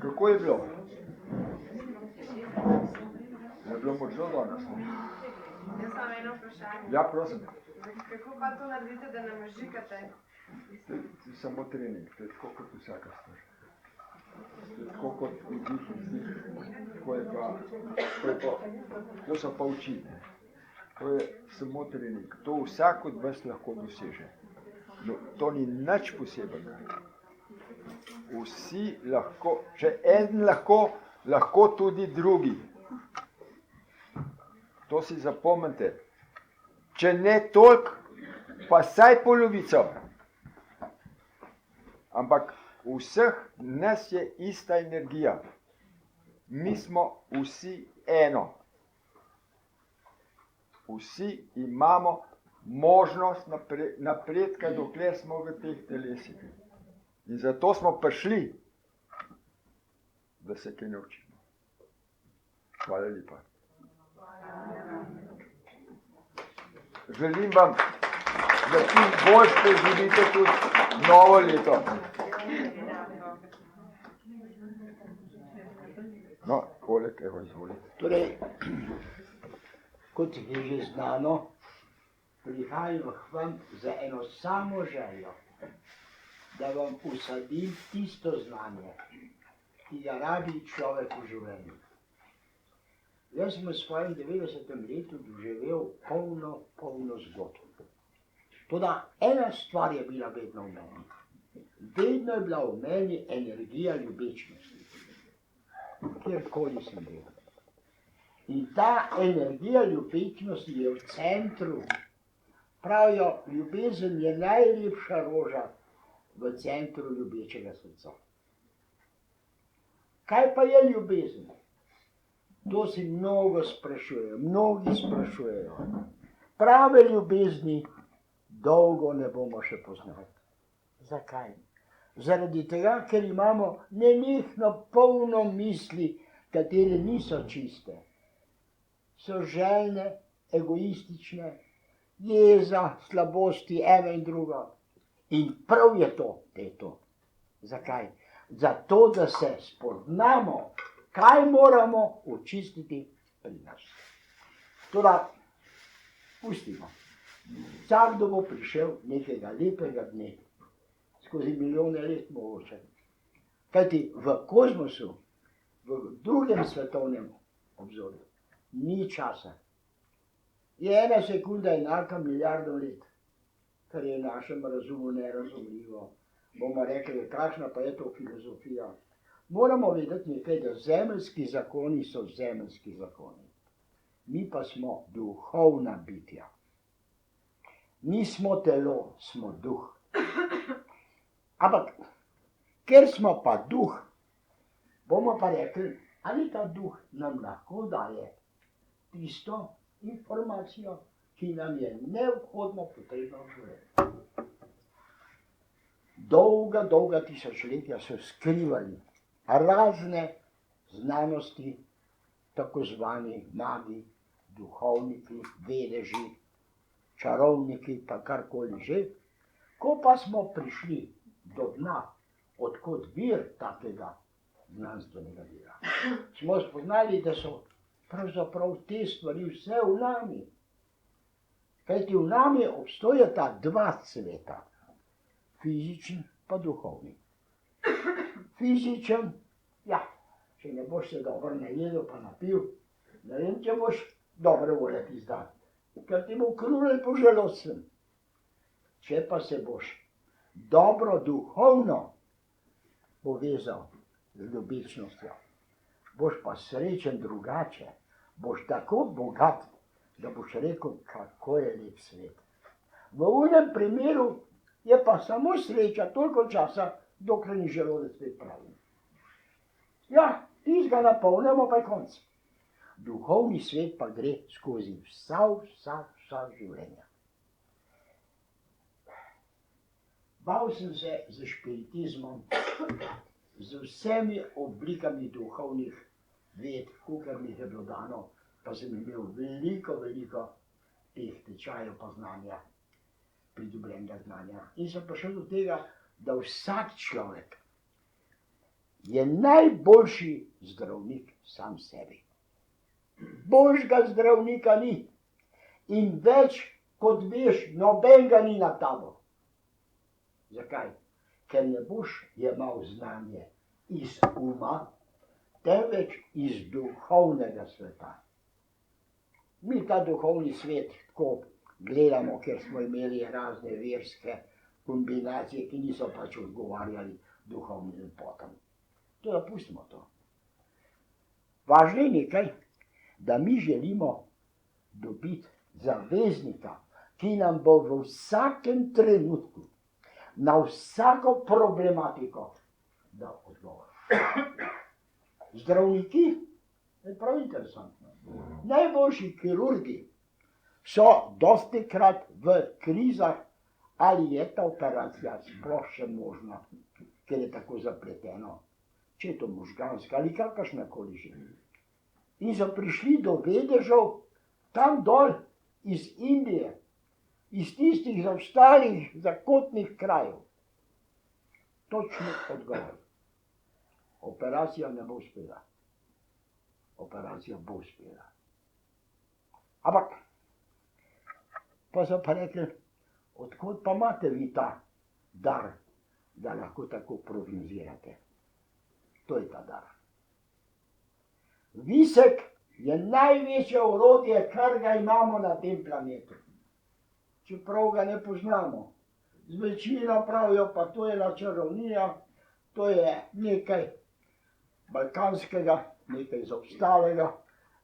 Kako je bilo? Je bilo močno danes? Jaz imam eno vprašanje. Ja, prosim. Kako pa to naredite, da ne mažikate? To je samo trening, to je tako kot vsaka stvar. To je tako kot vdih in vzdih. To so pa učili. To je samo trening. To vsak od vas lahko doseže. No, to ni nič posebnega. Vsi lahko, če en lahko tudi drugi. To si zapomnite. Če ne toliko, pa saj polovico. Ampak vseh nas je ista energija. Mi smo vsi eno. Vsi imamo možnost napredka, dokler smo v teh telesih. In zato smo prišli, da se kaj naučimo. Hvala lepa. Želim vam, da čim bolj preživite tudi novo leto. No, Oleg, evo, izvolite. Torej, kot je že znano, prihajam k vam za eno samo željo, da vam usadim tisto znanje, ki ga rabi človek v življenju. Jaz sem v svojem 90. letu doživel polno zgodb. Toda ena stvar je bila vedno v meni. Vedno je bila v meni energija ljubečnosti. Kjerkoli sem bil. In ta energija ljubečnosti je v centru. Pravijo, ljubezen je najlepša roža v centru ljubečega srca. Kaj pa je ljubezen? To si mnogi sprašujejo. Prave ljubezni dolgo ne bomo še poznali. Zakaj? Zaradi tega, ker imamo nenehno polno misli, katere niso čiste. So željne, egoistične, jeza, slabosti, ena in druga. In prav je to, da je to. Zakaj? Zato, da se spoznamo, kaj moramo očistiti pri nas. Toda, pustimo. Vsakdo bo prišel nekega lepega dne, skozi milijone let mogoče. Kajti v kozmosu, v drugem svetovnem obzorju, ni časa. Je ena sekunda enaka milijardom let, kar je našem razumu nerazumljivo. Bomo rekli, kakšna pa je to filozofija. Moramo vedeti nekaj, da zemeljski zakoni so zemeljski zakoni. Mi pa smo duhovna bitja. Nismo telo, smo duh. Ampak, ker smo pa duh, bomo pa rekli, ali ta duh nam lahko daje tisto informacijo, ki nam je neobhodno potrebna v življenju. Dolga tisočletja so skrivali razne znanosti, tako zvani magi, duhovniki, vedeži, čarovniki, pa karkoli že. Ko pa smo prišli do dna, odkot vir takega znanstvenega vira, smo spoznali, da so pravzaprav te stvari vse v nami. Kajti v nami obstojata dva sveta, fizičen pa duhovni. Fizičen, ja, če ne boš se dobro najedel pa napil, ne vem, če boš dobre voleti zdaj, ker ti bo kruljen po želodcem. Če pa se boš dobro duhovno povezal z ljubečnostjo, boš pa srečen drugače, boš tako bogat, da boš rekel, kako je lep svet. V unem primeru je pa samo sreča toliko časa, dokler ni želodec spet pravi. Ja, tistega napolnimo, pa je konc. Duhovni svet pa gre skozi vsa življenja. Bal sem se z špiritizmom, z vsemi oblikami duhovnih ved, kolikor mi je bilo dano, pa sem imel veliko teh tečajev pa znanja, pridobljenega znanja. In sem prišel do tega, da vsak človek je najboljši zdravnik sam sebi. Boljšega zdravnika ni. In več, kot veš, nobenega ni na tabo. Zakaj? Ker ne boš jemal znanje iz uma, temveč iz duhovnega sveta. Mi ta duhovni svet tako gledamo, ker smo imeli razne verske kombinacije, ki niso pač odgovarjali duhovnim lepotam. To da pustimo to. Važno je nekaj, da mi želimo dobiti zaveznika, ki nam bo v vsakem trenutku na vsako problematiko dal odgovor. Zdravniki, je prav interesantno, najboljši kirurgi so dostikrat v krizah, ali je ta operacija sploh še možna, ker je tako zapleteno, če je to možganska ali kakršnakoli že. In so prišli do vedežev tam dol iz Indije, iz tistih zaostalih zakotnih krajev. Točni odgovor. Operacija ne bo uspela. Operacija bo uspela. Ampak, pa so pa rekli, odkot pa imate vi ta dar, da lahko tako prognozirate. To je ta dar. Visek je največje orodje, kar ga imamo na tem planetu. Čeprav ga ne poznamo. Zvečina pravijo, pa to je čarovnija, to je nekaj balkanskega, nekaj zaostalega,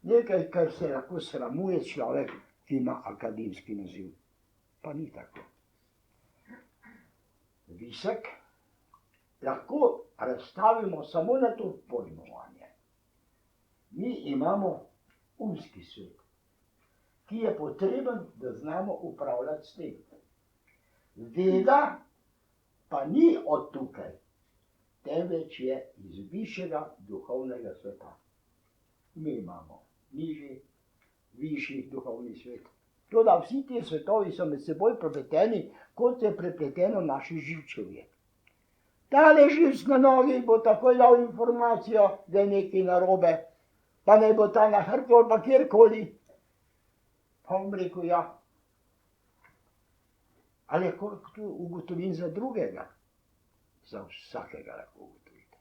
nekaj, kar se lahko sramuje človek, ki ima akademski naziv. Pa ni tako. Visek lahko razstavimo samo na to pojmovanje. Mi imamo umski svet, ki je potreben, da znamo upravljati s tem. Veda pa ni od tukaj, temveč je iz višjega duhovnega sveta. Mi imamo nižji, višji duhovni svet. Toda vsi ti svetovi so med seboj prepleteni, kot je prepleteno naše živčevje. Tale živc na nogi bo takoj dal informacijo, da je nekaj narobe, pa naj bo ta na hrbtu ali pa kjerkoli. Pa bom rekel, ja. Ali lahko tu ugotovim za drugega? Za vsakega lahko ugotovite.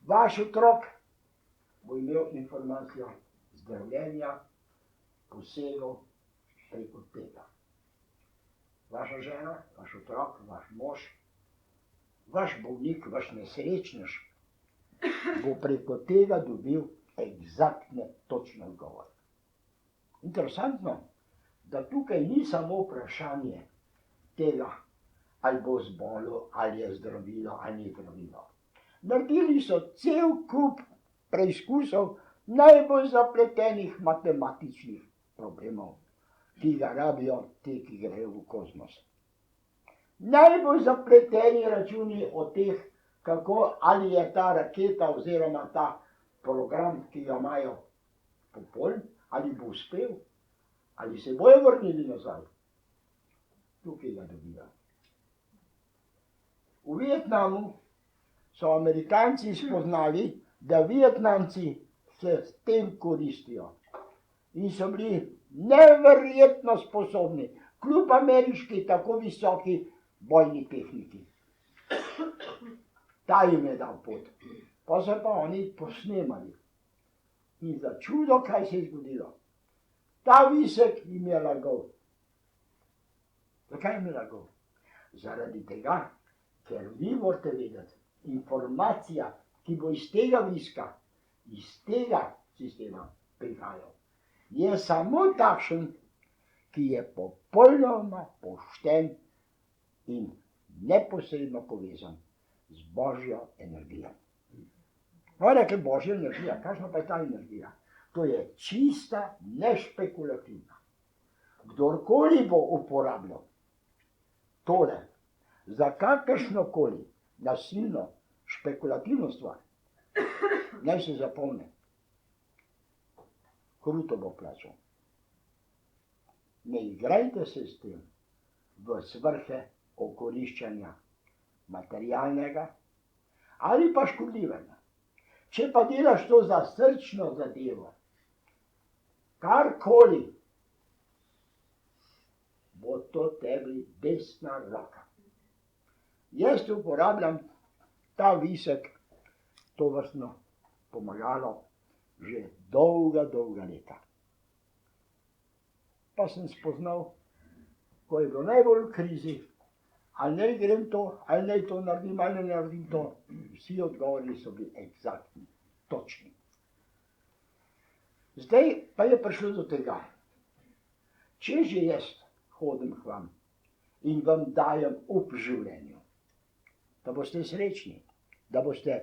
Vaš otrok bo imel informacijo zdravljenja, posegov preko tega. Vaša žena, vaš otrok, vaš mož, vaš bolnik, vaš nesrečnež bo preko tega dobil egzaktne, točne odgovore. Interesantno, da tukaj ni samo vprašanje tega, ali bo zbolel, ali je zdravilo, ali ni zdravilo. Naredili so cel kup preizkusov najbolj zapletenih matematičnih problemov, ki ga rabijo ti, ki grejo v kozmos. Najbolj zapleteni računi o teh, kako ali je ta raketa oziroma ta program, ki ga imajo popoln, ali bo uspel, ali se bojo vrnili nazaj. Tukaj ga dobijo. V Vietnamu so Amerikanci spoznali, da Vietnamci se s tem koristijo. In so bili neverjetno sposobni, kljub ameriški tako visoki bojni tehniki. Ta jim je dal pot. Pa so pa oni posnemali. In za čudo, kaj se je zgodilo. Ta visek jim je lagal. Zakaj jim je lagal? Zaradi tega, ker vi morate vedeti, informacija, ki bo iz tega viska, iz tega sistema prihajal, je samo takšen, ki je popolnoma pošten in neposredno povezan z Božjo energijo. No, rekli Božja energija, kakšna pa je ta energija? To je čista, nešpekulativna. Kdorkoli bo uporabljal tole za kakršnokoli nasilno, špekulativno stvar, naj se zapomne, kruto bo plačal. Ne igrajte se s tem v svrhe okoriščanja materialnega ali pa škodljive. Če pa delaš to za srčno zadevo, karkoli, bo to tebi desna roka. Jaz uporabljam ta visek, to vrstno pomagalo, že dolga leta. Pa sem spoznal, ko je bilo najbolj v krizi, ali naj grem to, ali naj to naredim, ali ne naredim to. Vsi odgovori so bili eksaktni, točni. Zdaj pa je prišlo do tega, če že jaz hodim k vam in vam dajem up življenju, da boste srečni, da boste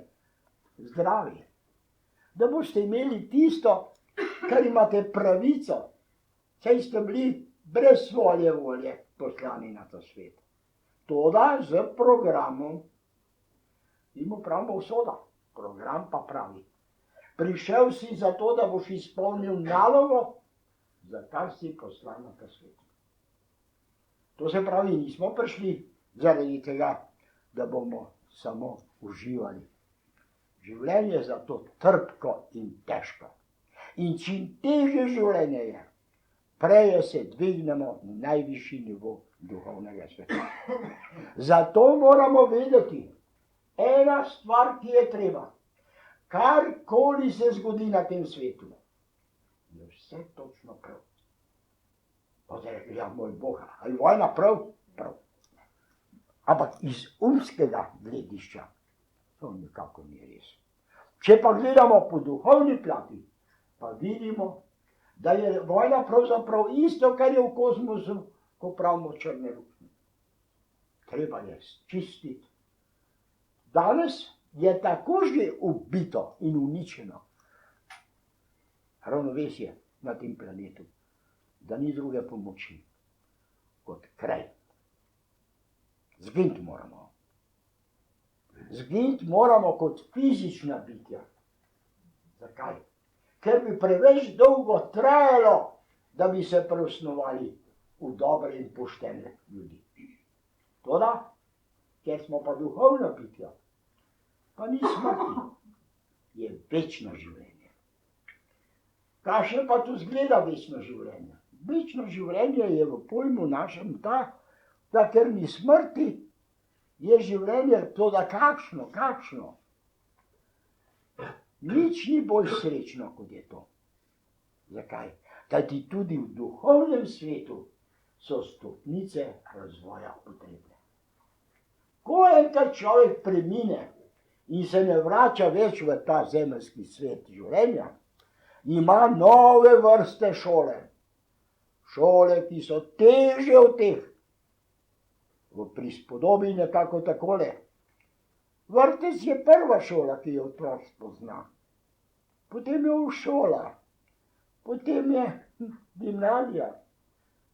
zdravi, da boste imeli tisto, kar imate pravico, saj ste bili brez svoje volje poslani na ta svet. Toda z programom, in mu pravimo usoda, program pa pravi, prišel si zato, da boš izpolnil nalogo, za kar si poslan na ta svet. To se pravi, nismo prišli zaradi tega, da bomo samo uživali. Življenje je zato trpko in težko. In čim težje življenje je, prej se dvignemo na najvišji nivo duhovnega sveta. Zato moramo vedeti, ena stvar, ki je treba, karkoli se zgodi na tem svetu, je vse točno prav. Pa zdaj rekli, ja, moj Bog, ali vojna prav? Prav. Ampak iz umskega gledišča to nikako ni res. Če pa gledamo po duhovni plati, pa vidimo, da je vojna pravzaprav isto, kar je v kozmosu, ko pravimo črne luknje. Treba je čistiti. Danes je tako že ubito in uničeno ravnovesje na tem planetu, da ni druge pomoči kot kraj. Zginiti moramo. Zginiti moramo kot fizična bitja. Zakaj? Ker bi preveč dolgo trajalo, da bi se preosnovali v dobre in poštene ljudi. Toda, ker smo pa duhovna bitja, pa ni smrti, je večno življenje. Kakšno pa tu zgleda večno življenje? Večno življenje je v pojmu našem da ker ni smrti, je življenje toda kakšno. Nič ni bolj srečno, kot je to. Zakaj? Kajti tudi v duhovnem svetu so stopnice razvoja potrebne. Ko enkrat človek premine in se ne vrača več v ta zemeljski svet življenja, ima nove vrste šole. Šole, ki so težje od teh. V prispodobi nekako takole. Vrtec je prva šola, ki jo otrok spozna. Potem je šola, potem je gimnazija,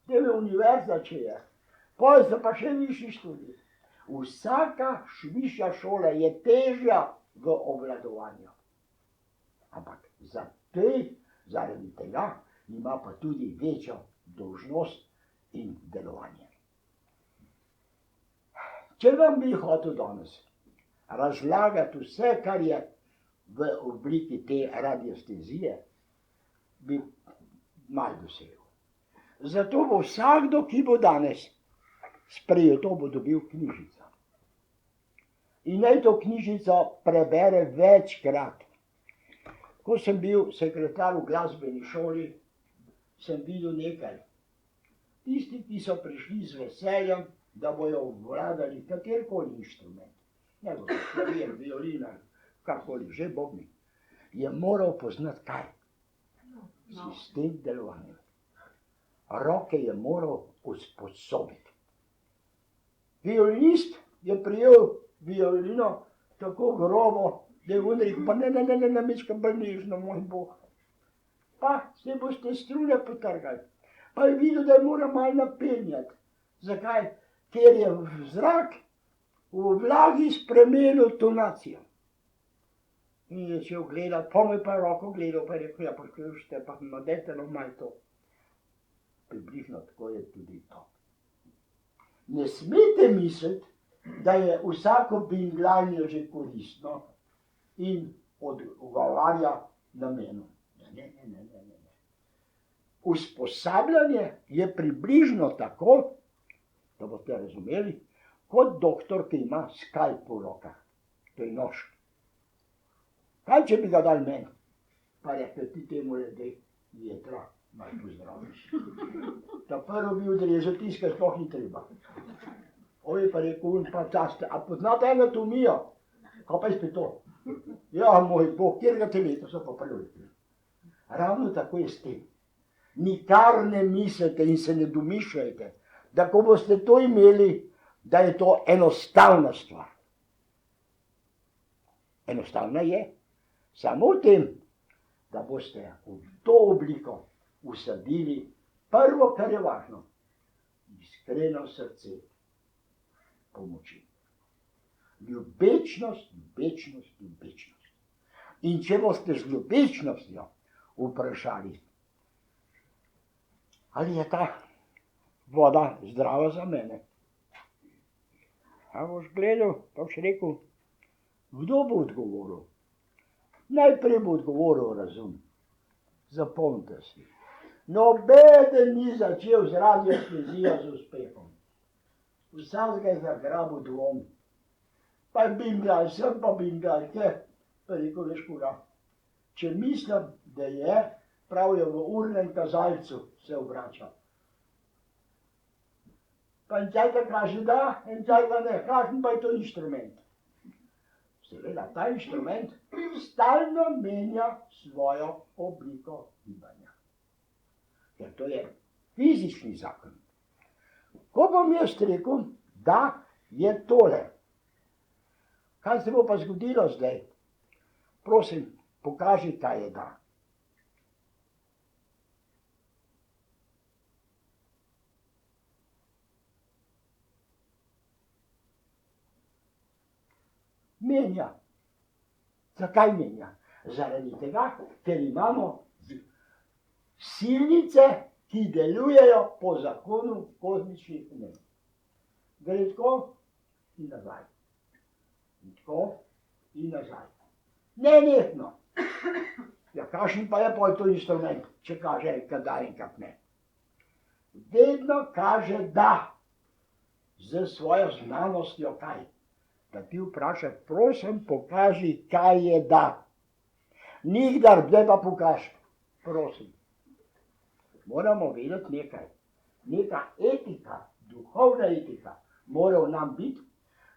potem je univerza, če je. Potem so pa še višji študij. Vsaka višja šola je težja v obvladovanju. Ampak zaradi tega ima pa tudi večjo dolžnost in delovanje. Če vam bi hotel danes razlagati vse, kar je v obliki te radiostezije, bi malo dosegel. Zato bo vsakdo, ki bo danes sprejel to, bo dobil knjižico. In naj to knjižico prebere večkrat. Ko sem bil sekretar v glasbeni šoli, sem videl nekaj. Tisti, ki so prišli z veseljem, da bojo obvladali katerkoli inštrument, ne bo klavir, violina, karkoli, že bobni, je moral poznati kaj? Sistem delovanja. Roke je moral usposobiti. Violinist je prijel violino tako grobo, da je on rekel, pa ne, mečkam bolj nežno, moj Bog. Pa se boste strune potrgali. Pa je videl, da je mora malo napenjati. Zakaj? Ker je zrak v vlagi spremenil tonacijo. In je začel gledati, pa me pa roko gledal, pa je rekel, ja, poslušajte, pa dajte no malo to. Približno tako je tudi to. Ne smete misliti, da je vsako bingljanje že koristno in odgovarja namenu. Ne. Usposabljanje je približno tako, da boste razumeli, kot doktor, ki ima skalp v rokah. To je nož. Kaj, če bi ga dal meni? Pa rekel, ti temu ljudje jedra, naj pozdraviš. Ta prvo bi odrezal tisto, kar sploh ni treba. Ovi pa rekel, a poznate anatomijo? Kaj pa je spet to? Ja, moj Bog, kjerega teleta so pa prvi. Ravno tako je s tem. Nikar ne mislite in se ne domišljajte, da ko boste to imeli, da je to enostavna stvar. Enostavna je. Samo v tem, da boste v to obliko usadili prvo, kar je važno, iskreno srce pomoči. Ljubečnost. In če boste z ljubečnostjo vprašali, ali je ta voda zdrava za mene, a boš gledal, pa boš rekel, kdo bo odgovoril? Najprej bo odgovoril razum. Zapomnite si. Nobeden ni začel z radiostezija z uspehom. Vsak je zagrabil dvom. Pa bingljaj, sem pa bingljaj, pa rekel, veš koga. Če mislim, da je, pravijo v urnem kazalcu, se obrača. Pa en čajka kaže da, en čajka ne, kakšen pa je to inštrument. Seveda, ta inštrument stalno menja svojo obliko gibanja. Ker to je fizični zakon. Ko bom jaz rekel, da je tole, kaj se bo pa zgodilo zdaj? Prosim, pokaži, kaj je da. Menja. Zakaj menja? Zaradi tega, ker imamo silnice, ki delujejo po zakonu kozmičnih energij. Gre tako in nazaj. Tako in nazaj. Nenehno. Ja, kakšen pa je pol to instrument, če kaže, kad da in kad ne. Vedno kaže da. Z svojo znanostjo kaj? Da ti vprašaj, prosim, pokaži, kaj je da. Nikdar, zdaj pa pokaži, prosim. Moramo vedeti nekaj. Neka etika, duhovna etika, mora v nam biti,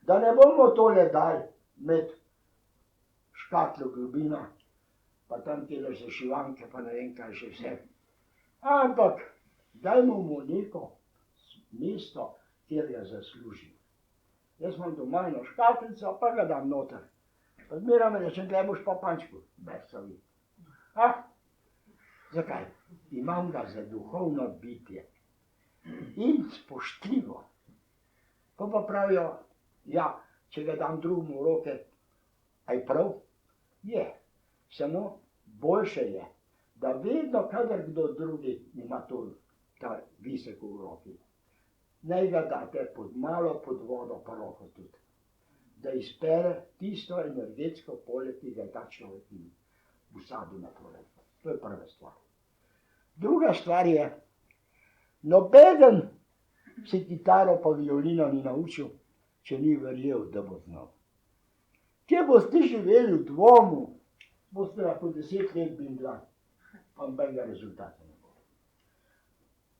da ne bomo tole dali med škatlo globina, pa tam tele zašivanke, pa ne vem kaj še vse. Ampak dajmo mu neko mesto, kjer je zaslužil. Jaz imam doma eno škatlico, pa ga dam noter. Pa zmeraj me rečem, gledaj boš pa pančku. Besavi. Zakaj? Imam ga za duhovno bitje. In spoštljivo. Pa pravijo, ja, če ga dam drugemu v roke, aj prav? Je. Samo boljše je, da vedno, kadar kdo drugi ima ta visek v roki, naj ga date malo pod vodo, pa roko tudi, da izpere tisto energetsko polje, ki ga je ta človek usadil na tole. To je prva stvar. Druga stvar je, nobeden si kitaro pa violino ni naučil, če ni verjel, da bo znal. Če boste živeli v dvomu, boste lahko 10 let bingljali, pa nobenega rezultata ne bo.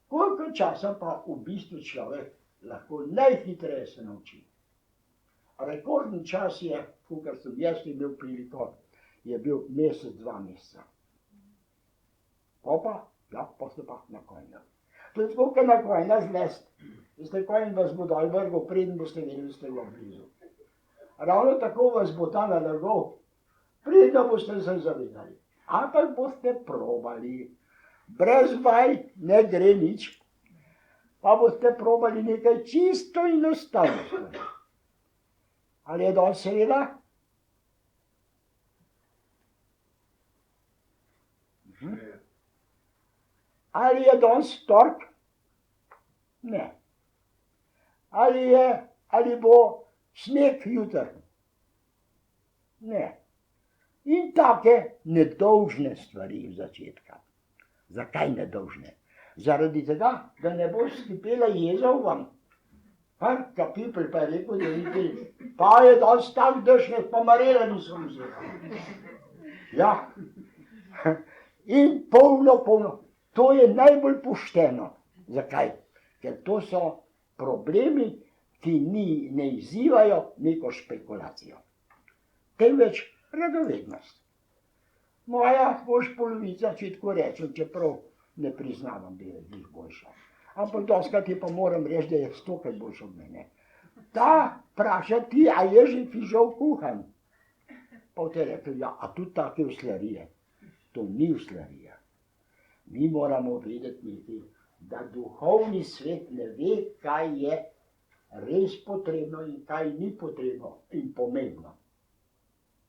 Koliko časa pa v bistvu človek lahko najhitreje se nauči? Rekordni čas je, kakor sem jaz imel priliko, je bil mesec, 2 meseca. Pa ste pa na konja. To je tako, kot na konja zlest. Veste, konj vas bo dol vrgel, preden boste vedeli, da ste ga blizu. Ravno tako vas bo ta nalagal, preden boste se zavedali. Ampak boste probali. Brez vaj ne gre nič. Pa boste probali nekaj čisto enostavno. Ali je danes sreda? Ali je danes torek? Ne. Ali bo sneg jutr. Ne. In take nedolžne stvari v začetka. Zakaj nedolžne? Zaradi tega, da ne bo skipela jeza v vam. Kapipel pa je rekel, da ni pa je dosti tak dešnje, pa marela nisem vzela. Ja. In polno. To je najbolj pošteno. Zakaj? Ker to so problemi, ki ne izzivajo neko špekulacijo. Temveč radovednost. Moja boš polovica, če tako rečem, čeprav ne priznavam, da je njih boljša. Ampak doskrat je pa moram reči, da je stokrat boljša od mene. Ta vpraša ti, a je že fižol kuhan? Pa te rekli, ja, a tudi take uslarije. To ni uslarija. Mi moramo vedeti nekaj, da duhovni svet ne ve, kaj je res potrebno in kaj ni potrebno in pomembno.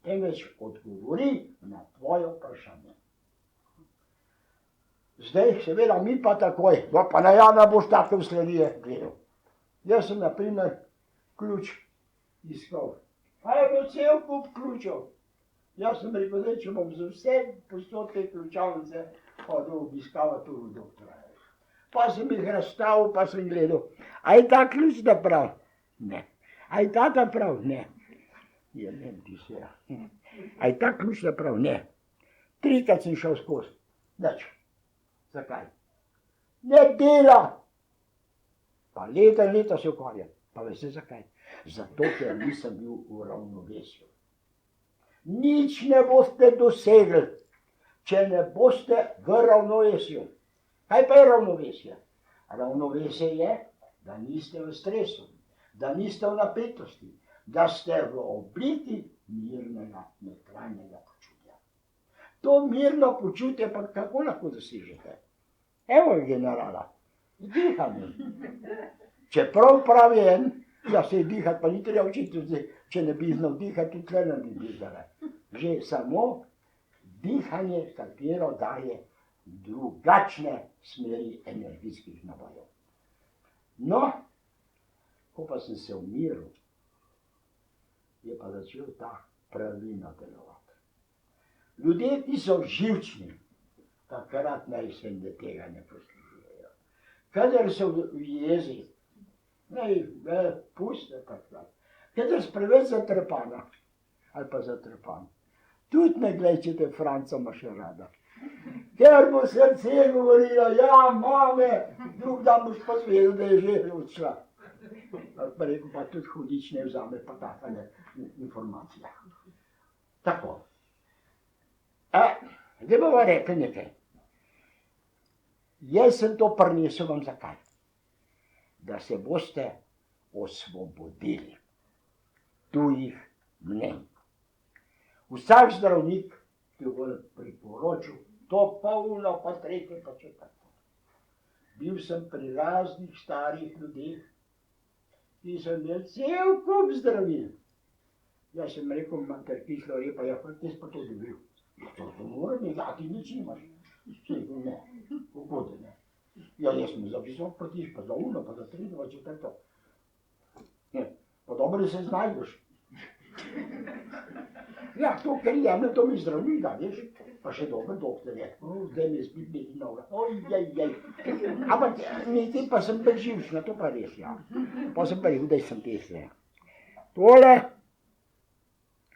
Temveč odgovori na tvoje vprašanje. Zdaj, seveda, mi pa takoj, pa na Jana boš take uslarije gledal. Jaz sem, na primer, ključ iskal. Pa je bil cel kup ključev. Jaz sem rekel, da če bom za vse postotke ključavnice hodil obiskavati v doktora. Pa sem jih razstavil, pa sem gledal. A je ta ključ da prav? Ne. A je ta prav? Ne. Je, ne, ti se. A je ta ključ da prav? Ne. 3krat sem šel skozi. Nič. Zakaj? Ne dela. Pa leta se ukvarjam. Pa veste zakaj? Zato, ker nisem bil v ravnovesju. Nič ne boste dosegli, če ne boste v ravnovesju. Kaj pa je ravnovesje? Ravnovesje je, da niste v stresu, da niste v napetosti, da ste v obliki mirnega, notranjega počutja. To mirno počutje pa kako lahko dosežete? Evo je generala, z dihanjem. Čeprav pravi en, da se dihati pa ni treba učiti, če ne bi znal dihati, tudi tle ne bi dihali. Že samo dihanje, katero daje drugačne smeri energijskih nabojov. No, ko pa sem se umiril, je pa začel ta pravilno delovati. Ljudje, ki so živčni, takrat naj se tega ne poslužujejo. Kadar so v jezi, naj puste takrat. Kadar so preveč zatrpana, ali pa zatrpan. Tudi ne gledajte Franca še rada. Ker bo srce govorilo, ja, mame, drug dan boš pa zvedel, da je že odšla. Pa rekel, pa tudi hudič ne vzame, pa takale informacija. Tako. Zdaj bova rekli nekaj. Jaz sem to prinesel vam zakaj? Da se boste osvobodili tujih mnenj. Vsak zdravnik ti bo priporočil to polno, pa tretje, pa četrto. Bil sem pri raznih starih ljudeh, ki so imeli cel kup zdravil. Jaz sem rekel, mater kislo repa, ja, kot jaz pa to dobil. To moram dati, nič nimaš. Rekel, ne, kako da ne. Ja, jaz sem zapisal prtiš, pa za uno, pa za 3, 2, 4. Ne, pa dobro se znajdeš. Ja, to, ker jemlje, to mi zdravnik da, veš, pa še dober doktor je. Zdaj mi je spet nekaj noga. Ojjajjaj. Ampak nekaj pa sem pa živčna, to pa res, ja. Pa sem pa rekel, da sem tesne. Tole,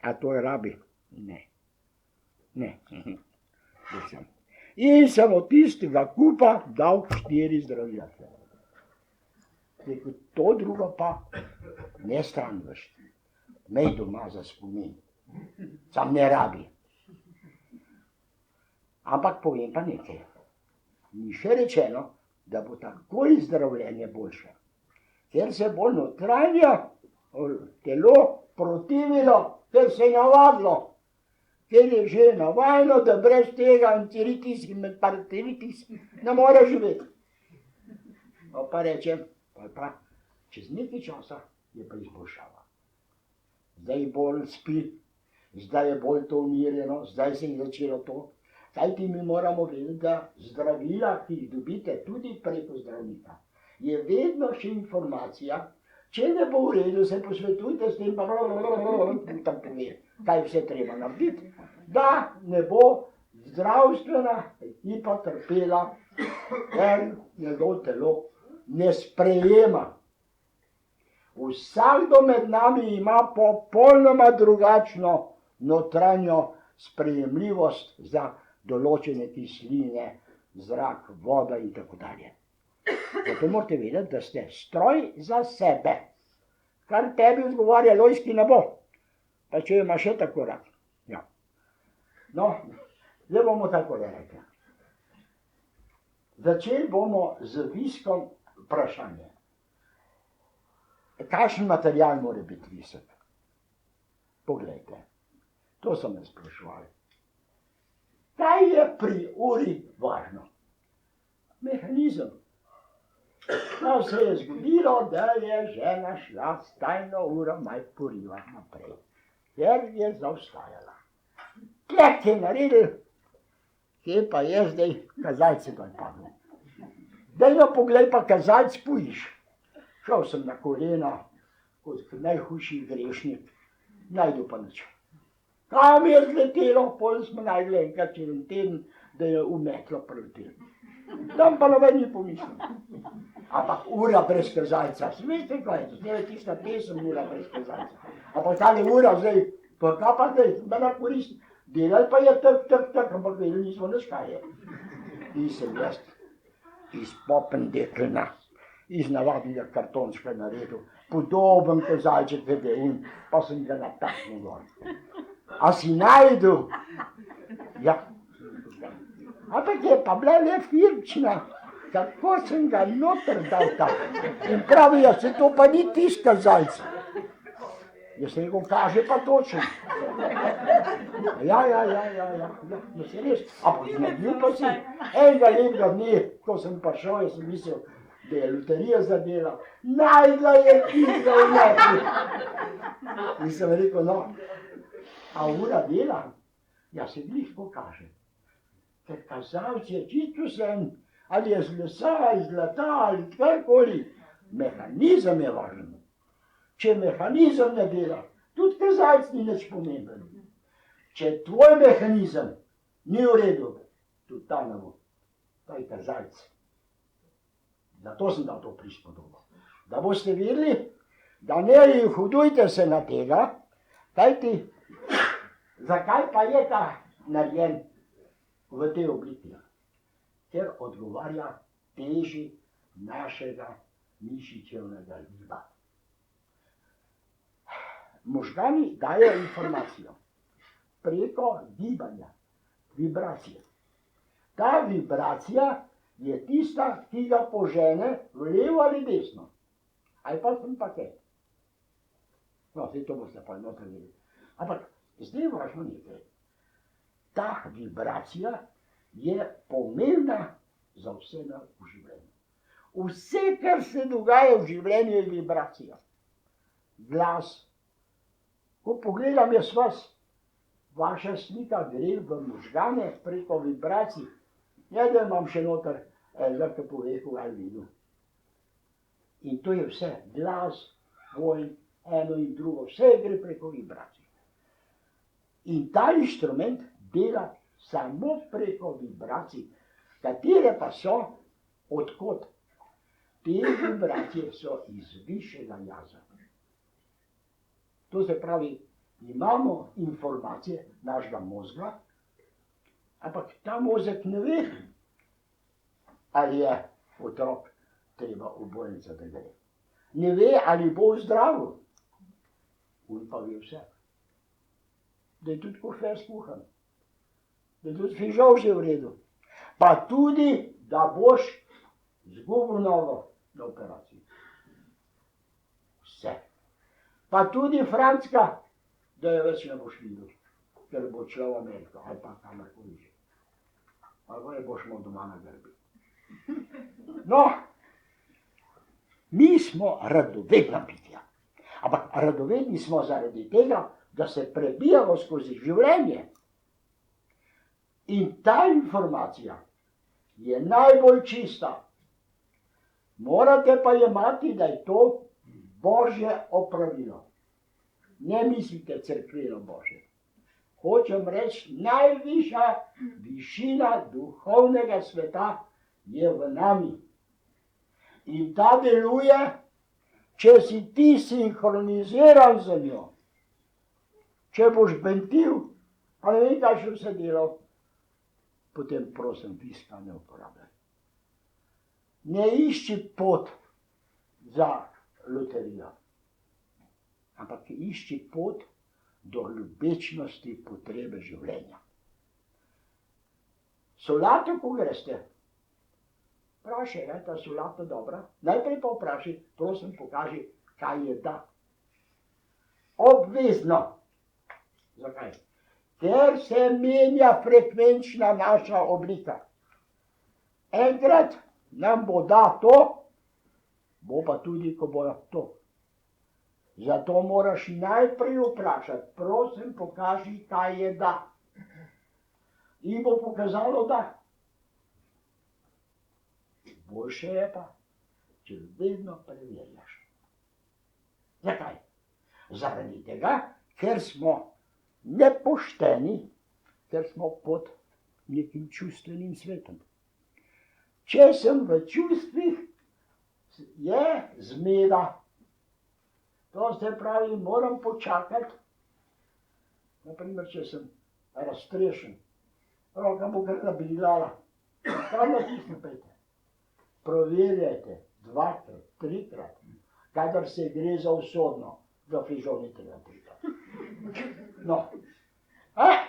a to je rabi? Ne. Ne. In sem od tistega kupa dal 4 zdravila. Rekel, to drugo pa ne stran vršti. Mej doma za spomin. Sam ne rabi. Ampak povem pa nekaj. Ni še rečeno, da bo takoj zdravljenje boljše. Ker se bo notranje telo protivilo, ker se je navadilo. Ker je že navajeno, da brez tega enteritis in paratiritis ne more živeti. No pa rečem, pa čez nekaj časa je pa izboljšava. Zdaj bolj spi, zdaj je bolj to umirjeno, zdaj se je začelo to. Kajti mi moramo vedeti, da zdravila, ki jih dobite tudi preko zdravnika, je vedno še informacija, Če ne bo v redu, se posvetujte s tem, pa tam pove, kaj vse treba narediti, da ne bo zdravstvena ekipa trpela, ker njegov telo ne sprejema. Vsakdo med nami ima popolnoma drugačno notranjo sprejemljivost za določene kisline, zrak, voda in tako dalje. Zato morate vedeti, da ste stroj za sebe. Kar tebi odgovarja, Lojski ne bo. Pa če ima še tako rad. Ja. No, zdaj bomo tako rekli. Začeli bomo z viskom vprašanje. Kakšen material mora biti visok? Poglejte, to so me spraševali. Kaj je pri uri važno? Mehanizem. No, se je zgodilo, da je žena šla s tajno uro malo poriva naprej, ker je zaostajala. Klek je naredil, kje pa je zdaj, kazalec je dol padel. Daj no poglej pa kazalec pojiš. Šel sem na kolena, kot najhujši grešnik, najdu pa nič. Kam je zletelo, potem smo najdli enkrat čez en teden, da je umetlo preletelo. Tam pa noben ni pomislil. Ampak ura brez kazalca, veste kaj je, zdaj je tista pesem ura brez kazalca. Ampak tale ura zdaj, pa kaj pa zdaj, mena korist, delal pa je tak, ampak vedeli nismo nič kaj je. In sem jaz iz Popendekelna, iz navadnega kartončka naredil, podoben kazalček VDU, pa sem ga nataknil gor. A si najdu? Ja. Ampak je pa bila le firčna, kako sem ga noter dal tam. In pravijo, se to pa ni tisti kazalec. Jaz sem rekel, kaže pa točno. Ja, se res. Ampak zmedljiv pa si. Enega lepega dne, ko sem prišel, jaz sem mislil, da je loterija zadela. Najdla je tista v nekaj. In sem rekel, no, a ura dela? Ja, se glih pokaže. Ker kazalec je čisto vsem, ali je z lesa, iz zlata, ali karkoli. Mehanizem je važen. Če mehanizem ne dela, tudi kazalec ni nič pomemben. Če tvoj mehanizem ni v redu, tudi ta ne bo. To je kazalec. Zato sem dal to prispodobo. Da boste videli, da ne hudujte se na tega, kajti, zakaj pa je ta narejen v tej obliki? Ker odgovarja teži našega mišičevnega giba. Možgani dajo informacijo preko gibanja, vibracije. Ta vibracija je tista, ki ga požene v levo ali desno. Ali pa sem pa kaj. No, zdaj to boste pa noter videli. Ampak zdaj je važno nekaj. Ta vibracija je pomembna za vse v življenju. Vse, kar se dogaja v življenju, je vibracija. Glas. Ko pogledam jaz vas, vaša slika gre v možgane preko vibracij. Ne, da imam še noter žrtve povehu ali vidu. In to je vse. Glas, boj, eno in drugo, vse gre preko vibracij. In ta inštrument dela samo preko vibracij, katere pa so, odkot. Te vibracije so iz višjega jaza. To se pravi, imamo informacije našega možga, ampak ta mozek ne ve, ali je otrok treba v bolnico, da gre. Ne ve, ali bo zdravil. On pa ve vse. Da je tudi kofer skuhan. Da je tudi fižol že v redu. Pa tudi, da boš zgubil nogo na operaciji. Vse. Pa tudi Francka, da je več ne boš videl, ker bo šla v Ameriko ali pa kamorkoli že. Ali je boš imel doma na grbi. No, mi smo radovedna bitja. Ampak radovedni smo zaradi tega, da se prebijamo skozi življenje. In ta informacija je najbolj čista. Morate pa jemati, da je to Božje opravilo. Ne mislite cerkveno Božje. Hočem reči, najvišja višina duhovnega sveta je v nami. In ta deluje, če si ti sinhroniziran z njo. Če boš bentil, pa ne vem, kaj še vse delal, potem prosim, viska ne uporabljaj. Ne išči pot za loterijo, ampak išči pot do ljubečnosti potrebe življenja. Solato, ko greste, vprašaj, je ta solata dobra? Najprej pa vprašaj, prosim, pokaži, kaj je da. Obvezno. Zakaj? Ker se menja frekvenčna naša oblika. Enkrat nam bo da to, bo pa tudi, ko bo to. Zato moraš najprej vprašati, prosim, pokaži, kaj je da. In bo pokazalo da. Boljše je pa, če vedno preverjaš. Zakaj? Zaradi tega, ker smo nepošteni, ker smo pod nekim čustvenim svetom. Če sem v čustvih, je zmeda. To se pravi, moram počakati. Naprimer, če sem raztrešen, roka bo kar nabrilala. Kar natisnete. Proverjajte 2-krat, 3-krat, kadar se gre za usodno, da fižol ni treba 3-krat. No,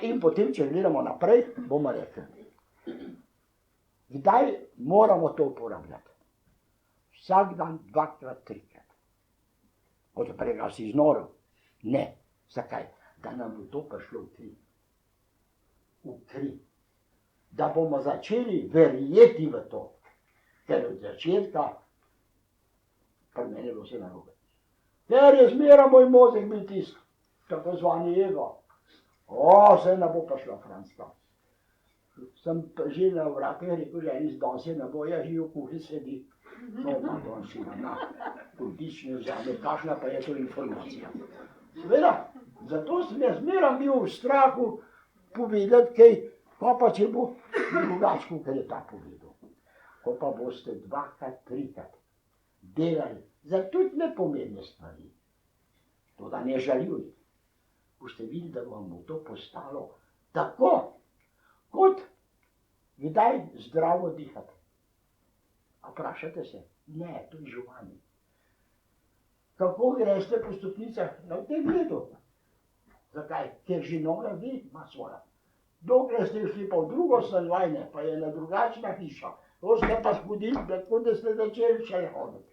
in potem, če gledamo naprej, bomo rekli, kdaj moramo to uporabljati? Vsak dan 2-krat, 3-krat. Od prega si znoril? Ne. Zakaj? Da nam bo to prišlo v kri. V kri. Da bomo začeli verjeti v to. Ker od začetka, pri meni je bilo vse narobe. Ker je zmeraj moj mozek bil tisti, tako zvani ego. Se ne bo prišla Franska. Sem že na vratih rekel, že iz danes je ne bo, ja že v kuhi sedi. No, pa danes si na odlične vzame, kakšna pa je to informacija. Seveda, zato sem jaz zmeraj bil v strahu povedati kaj, pa če bo drugače, kot je ta povedal. Ko pa boste 2-krat, 3-krat delali za tudi nepomembne stvari, to da ne žaljuj, boste videli, da vam bo to postalo tako, kot kdaj zdravo dihati. A vprašate se? Ne, to je živanje. Kako greste po stopnicah? Na tem gledu. Zakaj? Ker že noga ve, ima svoja. Dokler ste šli pa v drugo stanovanje, pa je na drugačna hiša, to ste pa zgodili, tako da ste začeli šele hoditi.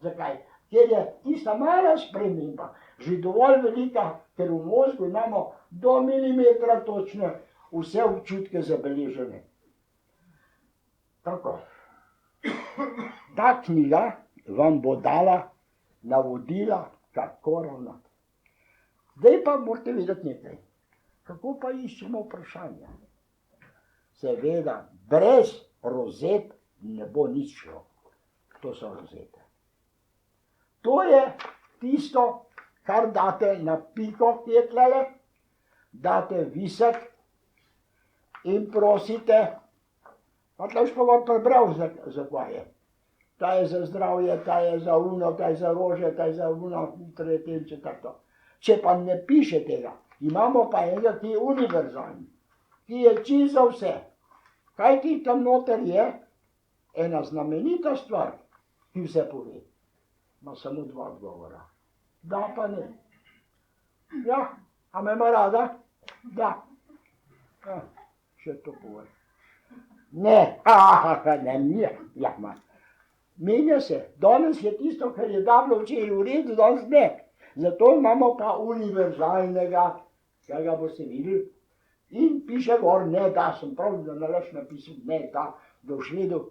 Zakaj? Ker je tista mala sprememba že dovolj velika, ker v mozgu imamo do milimetra točno vse občutke zabeležene. Tako. Ta knjiga vam bo dala navodila, kako ravnati. Zdaj pa morate vedeti nekaj. Kako pa iščemo vprašanja? Seveda, brez rozet ne bo nič šlo. To so rozete. To je tisto, kar date na piko, ki je tlele, date visek in prosite, pa tle už pa vam prebral, zakaj je. Ta je za zdravje, ta je za uno, ta je za rože, ta je za uno, tretje in četrto. Če pa ne piše tega, imamo pa enega, ki je univerzalni, ki je čisto za vse. Kaj ti tam noter je? Ena znamenita stvar, ki vse pove. Ima samo 2 odgovora. Da pa ne. Ja, a me ima rada? Da. Še to pove. Ne, ne, ja, ma. Menja se. Danes je tisto, kar je davno včeraj v redu, danes ne. Zato imamo pa univerzalnega, kaj ga boste videli. In piše gor, ne da, sem prav, da nalaš napisal, ne da, da v šledu.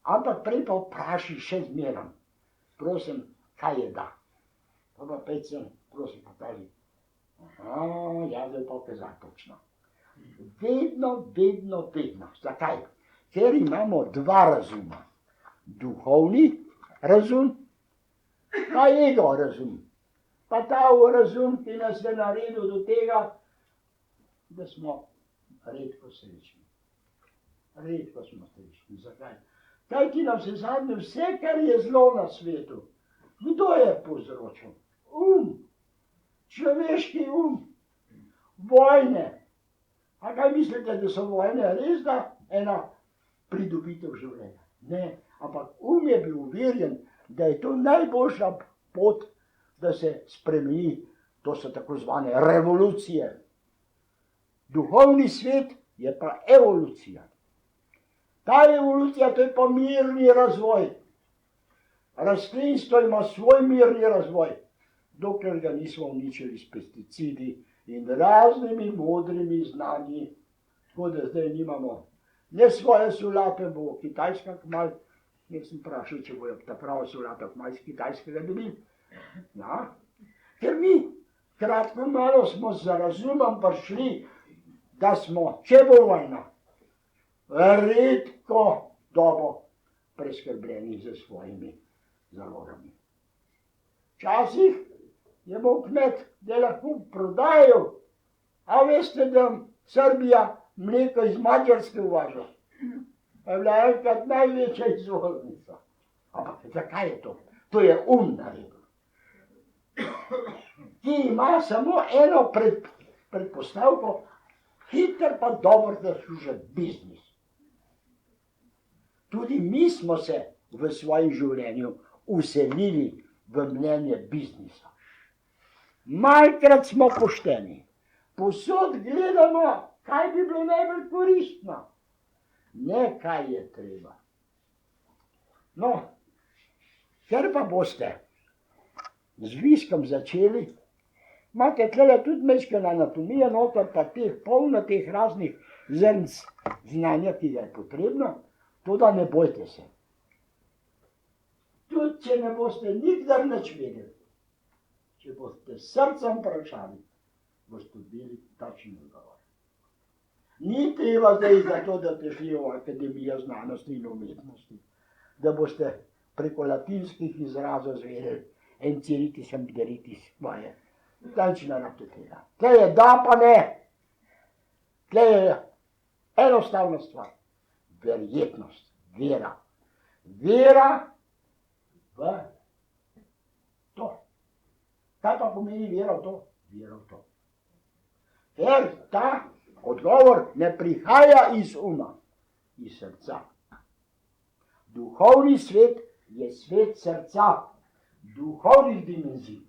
Ampak prej pa vpraši še zmeram. Prosim, kaj je da? Pa pa pet sem, prosim, pokaži. Ja, zdaj pa kazati točno. Vedno, vedno, vedno. Zakaj? Ker imamo 2 razuma. Duhovni razum Ta ego razum, pa ta razum, ki nas je naredil do tega, da smo redko srečni. Redko smo srečni. Zakaj? Kaj ti nam se zadnje vse, kar je zlo na svetu, kdo je povzročil? Človeški vojne. A kaj mislite, da so vojne res da ena pridobitev življenja? Ne, ampak je bil uverjen, da je to najboljša pot, da se spremeni, to so tako zvane revolucije. Duhovni svet je pa evolucija. Ta evolucija, to je pa mirni razvoj. Rastlinstvo ima svoj mirni razvoj, dokler ga nismo uničili s pesticidi in raznimi modrimi znanji, tako da zdaj nimamo ne svoje solate, bo kitajska kmalu, jaz sem vprašal, če bojo ta prava solata kmalu iz kitajskega dobili. Ja, ker mi kratko malo smo z razumom prišli, da smo, če bo vojna, redko dobo preskrbljeni za svojimi zalogami. Včasih je bil kmet, da je lahko prodajal, a veste, da Srbija mleko iz Mađarske uvaža. Je bila enkrat največja izvoznica. Ampak zakaj je to? To je naredil. Ki ima samo eno predpostavko, hiter pa dobro zaslužen biznis. Tudi mi smo se v svojem življenju uselili v mnenje biznisa. Malkrat smo pošteni. Posod gledamo, kaj bi bilo najbolj koristno. Ne, kaj je treba. No, ker pa boste z viskom začeli, imate tlele tudi mečkana anatomija noter, pa polno teh raznih zrnc znanja, ki ga je potrebno, to da ne bojte se. Tudi, če ne boste nikdar nič vedeli, če boste srcem vprašali, boste dobili tačen odgovor. Ni treba zdaj za to, da ste šli v Akademijo znanosti in umetnosti, da boste preko latinskih izrazov zvedeli enciritis, ambideritis, moje. Nič ne rabite tega. Tle je da pa ne. Tle je enostavna stvar. Verjetnost, vera. Vera v to. Kaj pa pomeni vera v to? Vera v to. Ker ta odgovor ne prihaja iz uma, iz srca. Duhovni svet je svet srca, duhovnih dimenzij.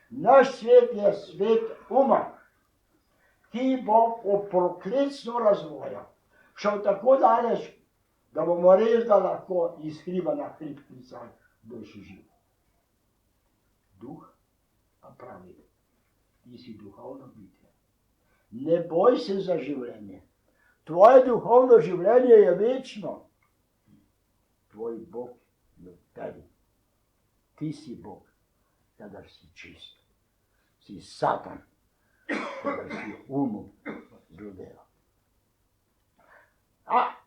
Naš svet je svet uma, ki bo po prokletstvu razvoja šel tako daleč, da bomo res da lahko iz hriba na hrib klicali boljši živ. Duh pa pravi, ti si duhovno bitje. Ne boj se za življenje. Tvoje duhovno življenje je večno. Tvoj Bog je v tebi. Ti si Bog, kadar si čist. Si Satan, kadar si zlodela.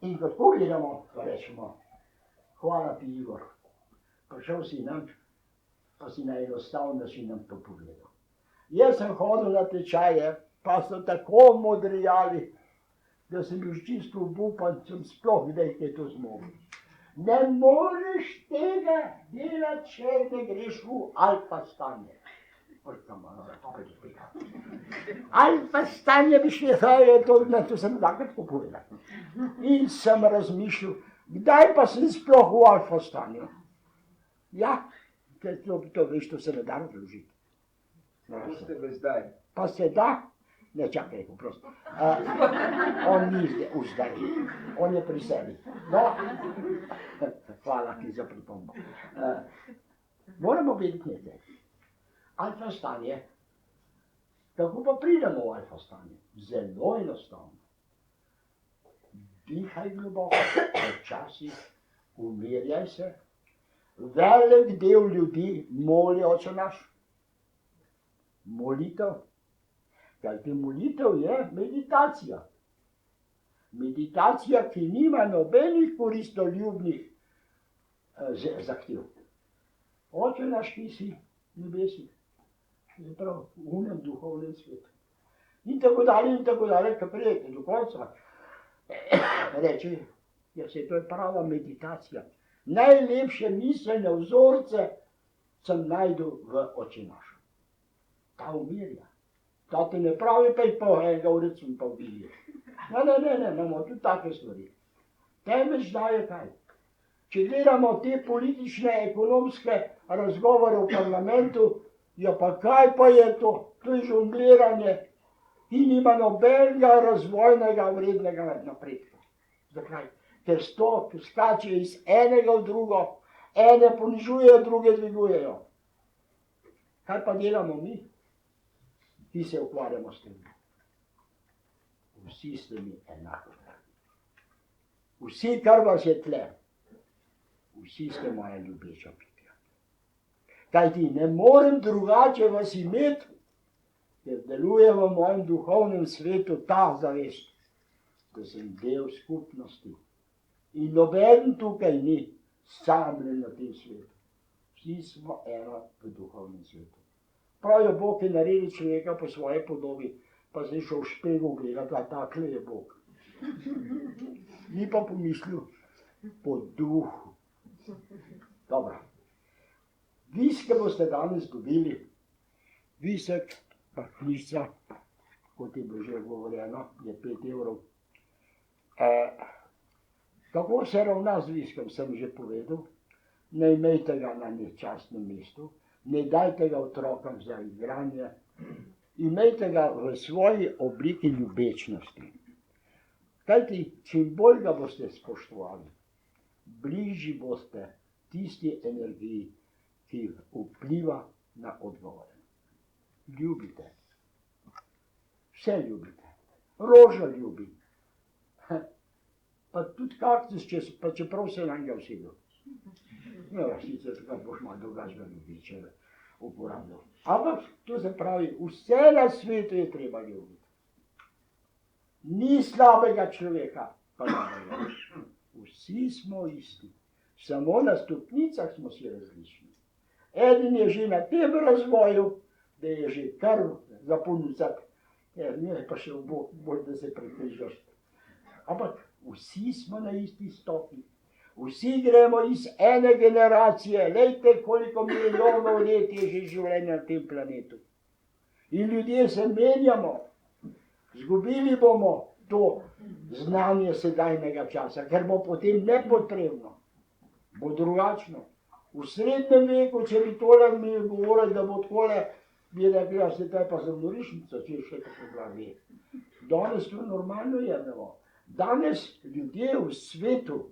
In kako gledamo, pa rečemo, hvala ti, Igor. Prišel si nam, pa si enostavno si nam to povedal. Jaz sem hodil na tečaje, pa so tako modrijali, da sem bil čisto obupan, sem sploh kdaj kaj to zmogel. Ne moreš tega delati, če ne greš v alfa stanje. Alfa stanje bi šli, to sem takrat povedal. In sem razmišljal, kdaj pa sem sploh v alfa stanju. Ja, to veš, to se ne da razložiti. Kako ste v zdaj? Pa se da, ne čakaj, prosto. On ni zdaj, on je pri sebi. No, hvala ti za pripombo. Moramo vedeti nekaj. Alfa stanje, kako pa pridemo v alfa stanje? Zelo enostavno. Dihaj globoko, počasi, umirjaj se. Velik del ljudi moli Oče naš. Molitev. Kajti molitev je meditacija. Meditacija, ki nima nobenih koristoljubnih zahtev. Oče naš, ki si v nebesih, zapravo v unem duhovnem svetu. In tako dalje, ko prijete do konca, reče, ja, se to je prava meditacija. Najlepše miselne vzorce sem najdel v Oče naš. Ta umirja. Ta ti ne pravi, pa je pa enega urec in pa ubije. Ne, imamo tudi take stvari. Temveč daje kaj? Če gledamo te politične, ekonomske razgovore v parlamentu, ja pa kaj pa je to? To je žongliranje, ki nima nobenega razvojnega vrednega napredka. Zakaj? Ker skače iz enega v drugo, ene ponižujejo, druge dvigujejo. Kaj pa delamo mi, ki se ukvarjamo s tem? Vsi ste mi enako. Vsi, kar vas je tle, vsi ste moja ljubeča bitja. Kajti ne morem drugače vas imeti, ker deluje v mojem duhovnem svetu ta zavest, da sem del skupnosti. In noben tukaj ni samljen na tem svetu. Vsi smo eno v duhovnem svetu. Pravijo, Bog je naredil človeka po svoji podobi, pa se je šel v špegu gledati, a takle je Bog. Ni pa pomislil po duhu. Dobro. Viske boste danes dobili, visek pa knjižca, kot je bilo že govorjeno, je 5 evrov. Kako se ravna z viskom, sem že povedal. Ne imejte ga na nečastnem mestu, ne dajte ga otrokom za igranje, imejte ga v svoji obliki ljubečnosti. Kajti, čim bolj ga boste spoštovali, bližji boste tisti energiji, ki vpliva na odgovore. Ljubite. Vse ljubite. Rožo ljubi. Pa tudi kaktus, pa čeprav se na njega usedel. No, sicer tako boš malo drugačega ljubiti, če uporabljal. Ampak to se pravi, vse na svetu je treba ljubiti. Ni slabega človeka, pa dobrega. Vsi smo isti. Samo na stopnicah smo si različni. Eden je že na tem razvoju, da je že kar za ponuditi. Ne, pa še bolj, da se prekrižaš. Ampak vsi smo na isti stopni. Vsi gremo iz ene generacije. Lejte, koliko milijonov let je že življenja na tem planetu. In ljudje se menjamo. Zgubili bomo to znanje sedajnega časa, ker bo potem nepotrebno. Bo drugačno. V srednjem veku, če bi tole mi govorili, da bo tole, bi rekli, da se taj pa za norišnico, če še tako glavi. Danes to normalno jemljamo. Danes ljudje v svetu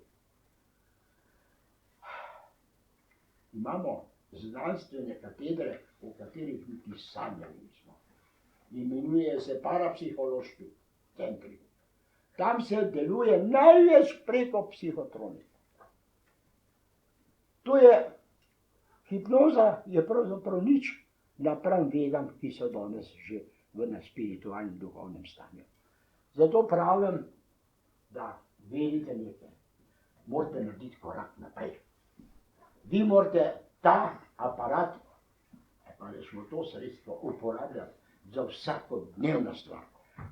imamo znanstvene katedre, v katerih niti sanjali nismo. Imenuje se parapsihološki centri. Tam se deluje največ preko psihotronike. To je, hipnoza je pravzaprav nič napram vedam, ki so danes že v spiritualnem duhovnem stanju. Zato pravim, da verite nekaj, morate narediti korak naprej. Vi morate ta aparat, pa rečemo to sredstvo, uporabljati za vsakodnevno stvar.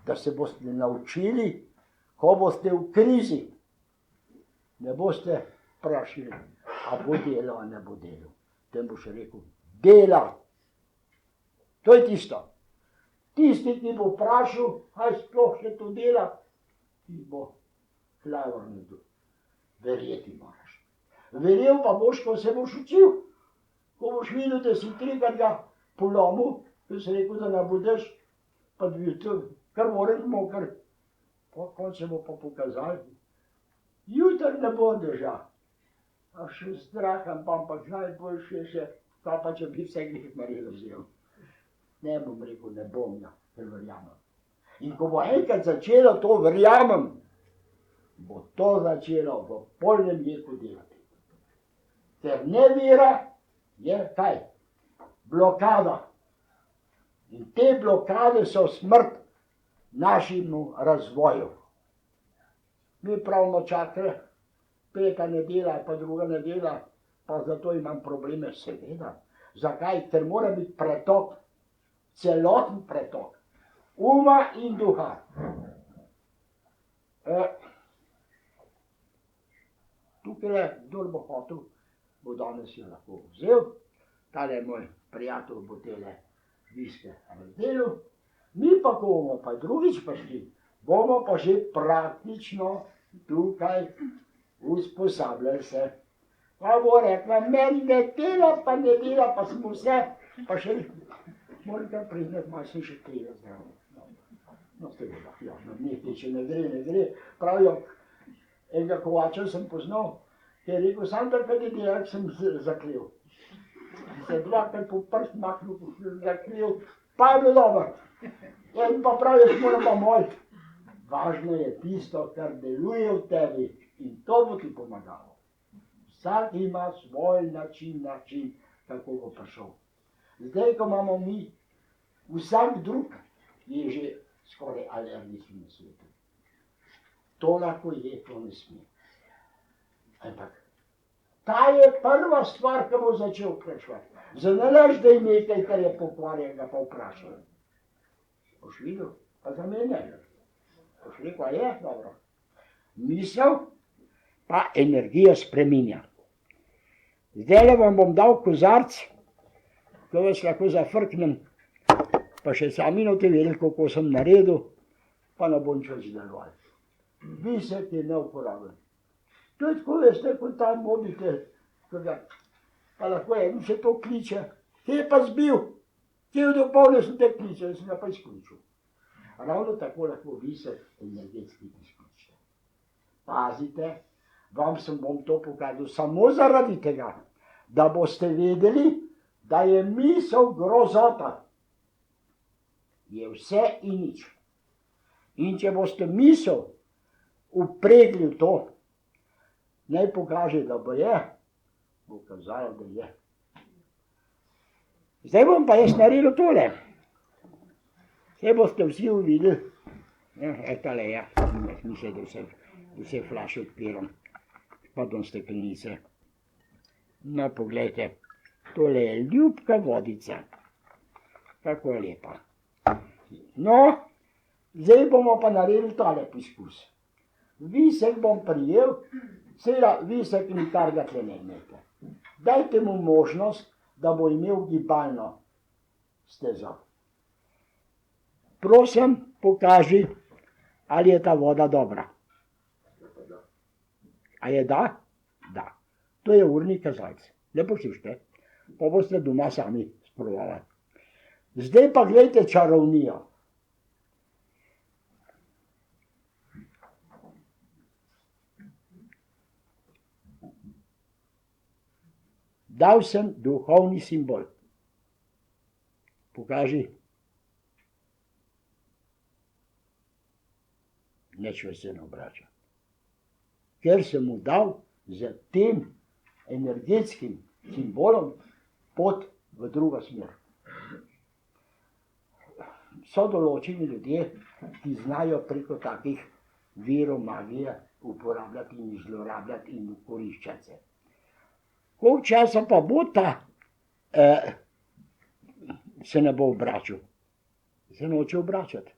Da se boste naučili, ko boste v krizi, ne boste vprašali, a bo delo, a ne bo delo. Tem boš rekel, dela. To je tisto. Tisti, ki bo vprašal, kaj sploh še to dela, ti bo hlavornil. Verjeti moraš. Verjel pa boš, ko se boš učil. Ko boš videl, da si trikrat ga polomil, ko si rekel, da ne budeš, pa bi to kar moramo, ker ko se bo pa pokazal. Jutri ne bo držal. A še straham, ampak najboljše še, pa če bi vse greh Marija vzel. Ne bom rekel, ne bom, ja, ker verjamem. In ko bo enkrat začelo to verjamem, bo to začelo v polnem jeku delati. Ker nevera je kaj? Blokada. In te blokade so smrt našemu razvoju. Mi pravimo čakre, 5. nedelja, pa 2. nedelja, pa zato imam probleme, seveda. Zakaj? Ker mora biti pretok, celoten pretok, uma in duha. Tukaj, kdor bo hotel, bo danes jo lahko vzel. Tale moj prijatelj bo tele viske razdelil. Mi pa, ko bomo pa drugič prišli, bomo pa že praktično tukaj usposabljali se. Pa bo rekla, meni ne dela, pa ne dela, pa smo vse, pa še moram kar priznati, malo sem še kriva zdravo. No, seveda, ja, nekaj, če ne gre. Pravijo, enega kovača sem poznal, ki je rekel, sam takrat je delal, sem zakril. Se dvakrat po prst maknil, zakril, pa je bilo dobro. In pa pravijo, moram pa moliti. Važno je tisto, kar deluje v tebi in to bo ti pomagalo. Vsak ima svoj način, kako bo prišel. Zdaj, ko imamo mi, vsak drug je že skoraj alergičen na svetu. To lahko je, to ne sme. Ampak ta je prva stvar, ki bo začel vprašati. Zanalaš, da je nekaj, kar je pokvarjenega, pa vprašal. Boš videl, pa zamenjaj. Boš rekel, je, dobro. Misel pa energija spreminja. Zdaj vam bom dal kozarc, ko vas lahko zafrknem, pa še sami note vedeli, kako sem naredil, pa ne bom čas deloval. Visek je neuporaben. To je tako, veste, kot ta mobitel, pa lahko en se to kliče, kje je pa zbil, kje je dopolne sem te kliče, sem ga pa izključil. Ravno tako lahko visek energetski izključite. Pazite, vam sem bom to pokazal samo zaradi tega, da boste vedeli, da je misel grozota. Je vse in nič. In če boste misel upregli v to, naj pokaže, da bo kazalo, da je. Zdaj bom pa jaz naredil tole. Zdaj boste vsi uvideli, tale je, mislim, da se flaše odpiram, pa dom steklenice. No, poglejte, tole je ljubka vodica. Kako je lepa. No, zdaj bomo pa naredili tale poskus. Visek bom prijel, seveda visek nikar ga tle ne imete. Dajte mu možnost, da bo imel gibalno stezo. Prosim, pokaži, ali je ta voda dobra. A je da? Da. To je urni kazalec. Lepo slište, pa boste doma sami sprobavali. Zdaj pa gledajte čarovnijo. Dal sem duhovni simbol. Pokaži. Nič vas se ne obrača. Ker sem mu dal z tem energetskim simbolom pot v drugo smer. So določeni ljudje, ki znajo preko takih virov magije uporabljati in zlorabljati in koriščati se. Koliko časa pa bo ta, se ne bo obračal? Se noče obračati.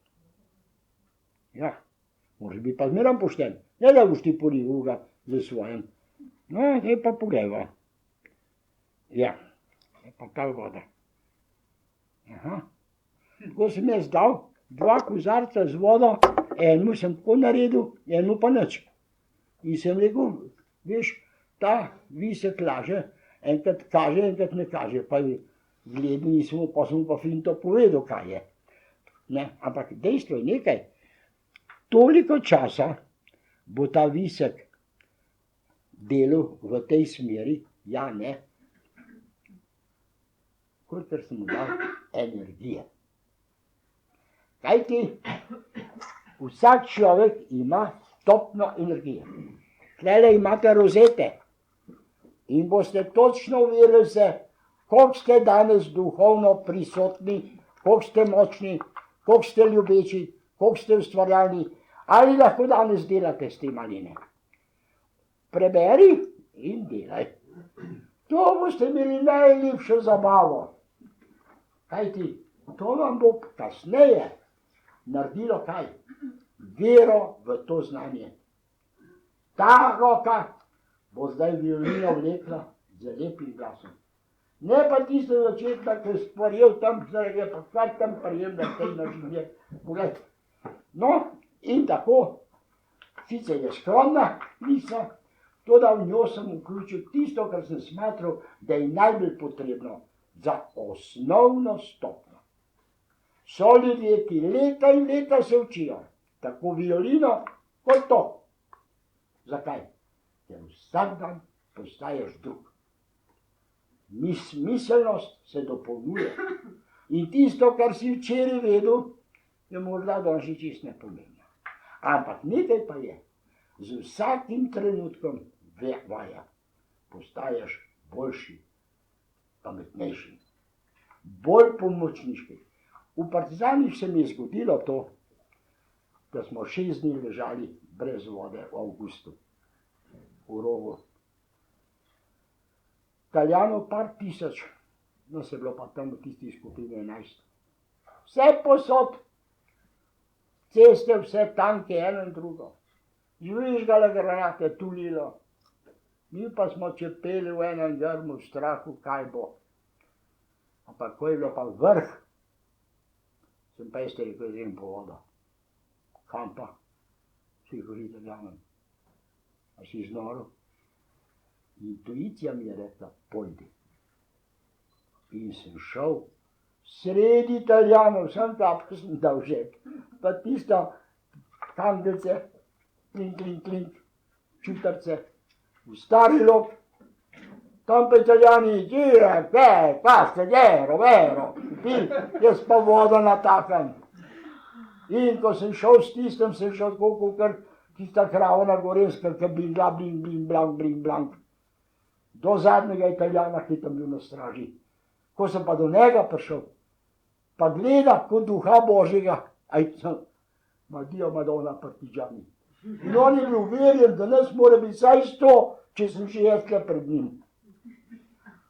Ja, moraš biti pa zmerom pošten. Ne da boš ti poril ga z svojim. No, zdaj pa pogledaj. Ja, je pa ta voda. Aha. Tako sem jaz dal 2 kozarca z vodo, enemu sem tako naredil, enemu pa nič. In sem rekel, veš, ta visek laže, enkrat kaže, enkrat ne kaže. Pa gledal nisem, pa sem pa finto povedal, kaj je. Ne, ampak dejstvo je nekaj. Toliko časa bo ta visek delal v tej smeri, ja ne, kolikor sem mu dal energije. Kajti vsak človek ima stopno energije. Tlele imate rozete in boste točno uverili se, koliko ste danes duhovno prisotni, koliko ste močni, koliko ste ljubeči, koliko ste ustvarjalni, ali lahko danes delate s tem ali ne. Preberi in delaj. To boste imeli najlepšo zabavo. Kajti, to vam bo kasneje naredilo kaj? Vero v to znanje. Ta roka bo zdaj violino vlekla z lepim glasom. Ne pa tisto začetka, ki je stvarjel tam, zdaj je pa kar tam prijem, da tej naživlje. Poglejte. No, in tako, sicer je skromna lisa, to da v njo sem vključil tisto, kar sem smatral, da je najbolj potrebno za osnovno stopnjo. So ljudje, ki leta in leta se učijo, tako violino kot to. Zakaj? Ker vsak dan postaješ drug. Miselnost se dopolnjuje. In tisto, kar si včeraj vedel, je morda danes že čisto nepomembno. Ampak nekaj pa je. Z vsakim trenutkom vaja postaješ boljši, pametnejši, bolj pomočniški. V Partizanih se mi je zgodilo to, da smo 6 dni ležali brez vode v avgustu, v rovu. Italijanov par tisoč, no se je bilo pa tam v tisti skupini 11. Vse posod, ceste, vse tanke, eno in drugo. Žvižgale granate, tulilo. Mi pa smo čepeli v enem grmu v strahu, kaj bo. Ampak ko je bilo pa vrh, sem pa jaz rekel, idem po vodo. Kam pa? Vsi govori Italijanom. A si znoro? Intuicija mi je rekla, pojdi. In sem šel sredi Italijanov, sem kapko sem dal žep. Pa tisto kandelce, klink, klink, klink, čutarce, v stari lok. Tam pa Italijani, gira, passeggero, vero, jaz pa vodo natakam. In ko sem šel s tistem, sem šel tako, kot tista krava na Gorenjskem, ki bi bila bling, bling, blank, bling, blank. Do zadnjega Italijana, ki tam bil na straži. Ko sem pa do njega prišel, pa gleda kot duha Božjega, ma Dio Madonna partigiani. In on je bil uverjen, da nas mora biti vsaj 100, če sem še jaz tukaj pred njim.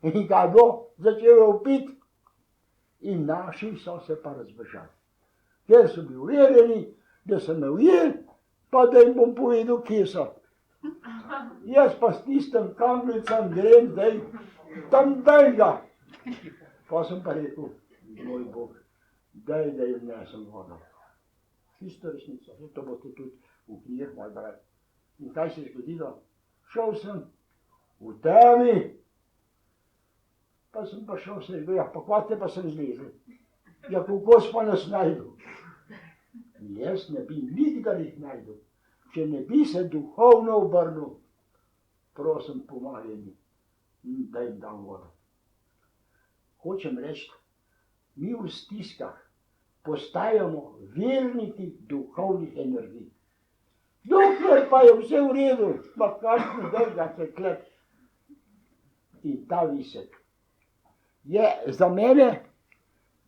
In kaj bo? Začel je upiti. In naši so se pa razbežali. Ker so bili uverjeni, da sem me ujel, pa da jim bom povedal, kje so. Jaz pa s tistem kanglicam grem, daj, tam daj ga. Pa sem pa rekel, moj Bog, daj, da jim nesem vodo. Čisto resnico, to boste tudi v knjih moj brat. In kaj se je zgodilo? Šel sem v temi, pa sem pa šel se, ja, pa kvate pa sem zlezel. Ja, kako pa nas najdu? Jaz ne bi nikdar jih najdu, če ne bi se duhovno obrnil. Prosim, pomagaj mi, da jim dam vodo. Hočem reči, mi v stiskah postajamo verniki duhovnih energij. Dokler pa je vse v redu, pa kakšno drža se klep. In ta visek je za mene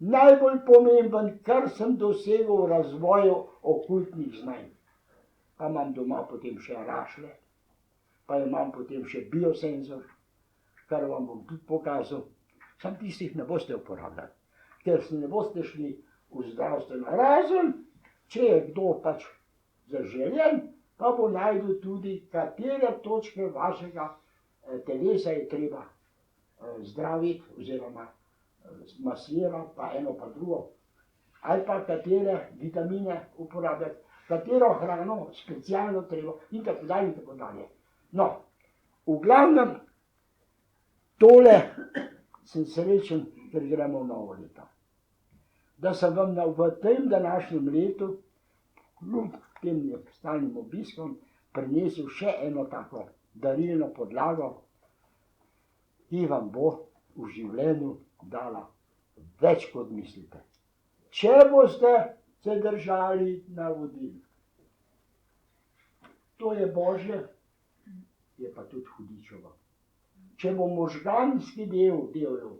najbolj pomemben, kar sem dosegel v razvoju okultnih znanj. Pa imam doma potem še rašle, pa imam potem še biosenzor, kar vam bom tudi pokazal. Sam tistih ne boste uporabljali, ker se ne boste šli v zdravstveno. Razen, če je kdo pač zaželjen, pa bo najdel tudi, katere točke vašega telesa je treba zdraviti oziroma masirati, pa eno pa drugo. Ali pa katere vitamine uporabljati, katero hrano specialno treba in tako dalje in tako dalje. No, v glavnem, tole sem srečen, ker gremo v novo leto. Da sem vam v tem današnjem letu, kljub tem stalnim obiskom, prinesel še eno tako darilno podlago, ki vam bo v življenju dala več, kot mislite. Če boste se držali navodil. To je Božje, je pa tudi hudičevo. Če bo možganski del delal,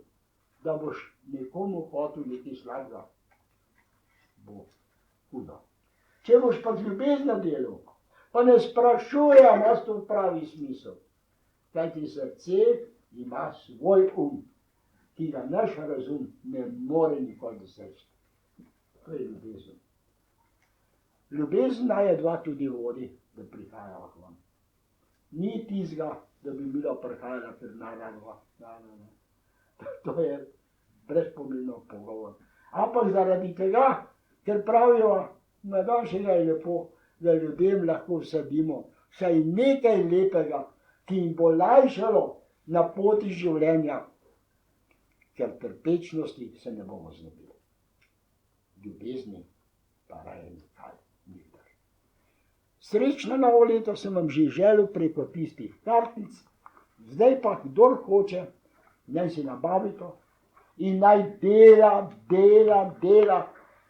da boš nekomu hotel nekaj slabega, bo hudo. Če boš pa z ljubeznijo delal, pa ne sprašujem, jaz to pravi smisel. Kajti srce ima svoj ki ga naš razum ne more nikoli doseči. To je ljubezen. Ljubezen naj dva tudi vodi, da prihaja k vam. Ni tizga, da bi bila prihajala pred naravno. To je brezpomembno pogovor. Ampak zaradi tega, ker pravijo, na danšega je lepo, da ljudem lahko vsadimo vsaj nekaj lepega, ki jim bo lajšalo na poti življenja, ker trpečnosti se ne bomo znebili. Ljubezni pa raje nikaj nikdar. Srečno novo leto sem vam že želel preko tistih kartic, zdaj pa kdor hoče, naj si nabavi to in naj dela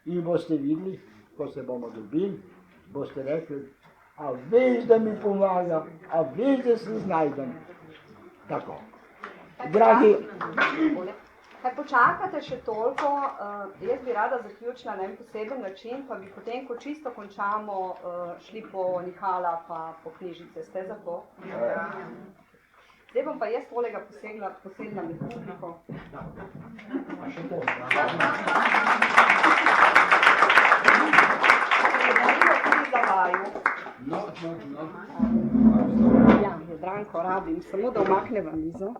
in boste videli, ko se bomo dobili, boste rekli, a veš, da mi pomaga, a veš, da se znajdem. Tako. Dragi, Kaj počakate še toliko, jaz bi rada zaključila na en poseben način, pa bi potem, ko čisto končamo, šli po Nihala pa po knjižice. Ste za to? Zdaj bom pa jaz tolega posegla med publiko. Ja, Jadranko rabim, samo da umakneva mizo.